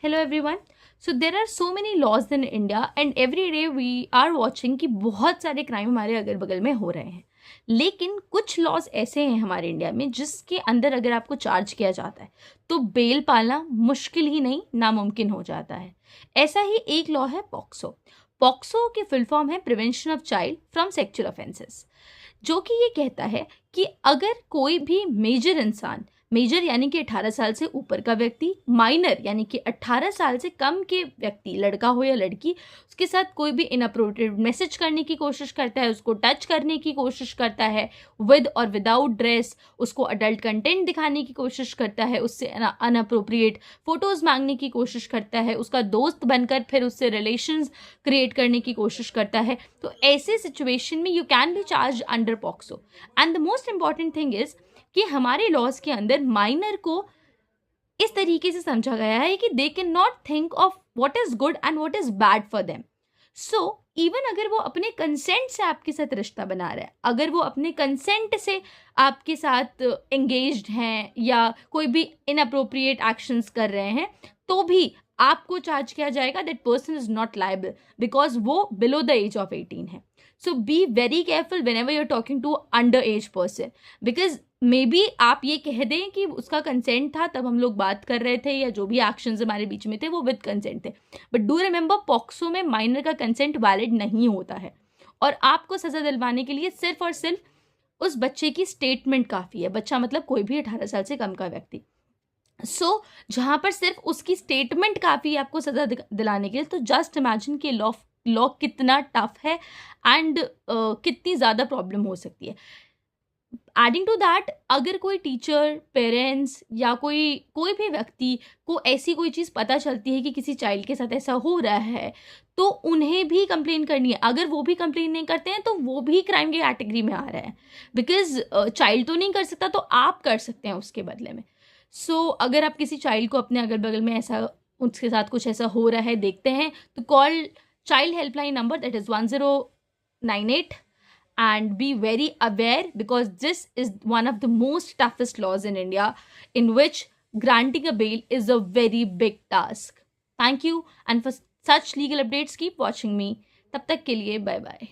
Hello everyone. So there are so many laws in India and every day we are watching कि बहुत सारे crime हमारे अगल बगल में हो रहे हैं, लेकिन कुछ लॉज ऐसे हैं हमारे इंडिया में जिसके अंदर अगर आपको चार्ज किया जाता है तो बेल पाना मुश्किल ही नहीं नामुमकिन हो जाता है। ऐसा ही एक लॉ है पॉक्सो। पॉक्सो की फुल फॉर्म है prevention of child from sexual offences, जो कि ये कहता है कि अगर कोई भी मेजर इंसान, मेजर यानी कि 18 साल से ऊपर का व्यक्ति, माइनर यानी कि 18 साल से कम के व्यक्ति, लड़का हो या लड़की, उसके साथ कोई भी इनअप्रोप्रिएट मैसेज करने की कोशिश करता है, उसको टच करने की कोशिश करता है विद और विदाउट ड्रेस, उसको अडल्ट कंटेंट दिखाने की कोशिश करता है, उससे अनअप्रोप्रिएट फोटोज मांगने की कोशिश करता है, उसका दोस्त बनकर फिर उससे रिलेशंस क्रिएट करने की कोशिश करता है, तो ऐसे सिचुएशन में you can be charge under POCSO. And the most important thing is कि हमारे लॉज के अंदर माइनर को इस तरीके से समझा गया है कि they can not think of what is good and what is bad for them. So even अगर वो अपने कंसेंट से आपके साथ रिश्ता बना रहा है, अगर वो अपने कंसेंट से आपके साथ एंगेज्ड हैं या कोई भी इनअप्रोप्रिएट एक्शंस कर रहे हैं, तो भी आपको चार्ज किया जाएगा। That person is not liable because वो बिलो द एज ऑफ 18 है। So be very careful whenever you're talking to under age person, because maybe आप ये कह दें कि उसका कंसेंट था तब हम लोग बात कर रहे थे, या जो भी एक्शंस हमारे बीच में थे वो विद कंसेंट थे, बट डू रिमेंबर पॉक्सो में माइनर का कंसेंट वैलिड नहीं होता है और आपको सजा दिलवाने के लिए सिर्फ और सिर्फ उस बच्चे की स्टेटमेंट काफ़ी है। बच्चा मतलब कोई भी 18 साल से कम का व्यक्ति। सो जहाँ पर सिर्फ उसकी स्टेटमेंट काफ़ी है आपको सजा दिलाने के लिए, तो जस्ट इमेजिन कि लॉ कितना टफ है एंड कितनी ज़्यादा प्रॉब्लम हो सकती है। एडिंग टू दैट, अगर कोई टीचर, पेरेंट्स या कोई भी व्यक्ति को ऐसी कोई चीज़ पता चलती है कि किसी चाइल्ड के साथ ऐसा हो रहा है, तो उन्हें भी कंप्लेन करनी है। अगर वो भी कंप्लेन नहीं करते हैं तो वो भी क्राइम की कैटेगरी में आ रहा है, बिकॉज चाइल्ड तो नहीं कर सकता तो आप कर सकते हैं उसके बदले में। सो अगर आप किसी चाइल्ड को अपने अगल बगल में ऐसा, उसके साथ कुछ ऐसा हो रहा है देखते हैं, तो call child helpline number, that is 1098, and be very aware because this is one of the most toughest laws in India, in which granting a bail is a very big task. Thank you, and for such legal updates keep watching me. तब तक के लिए bye bye.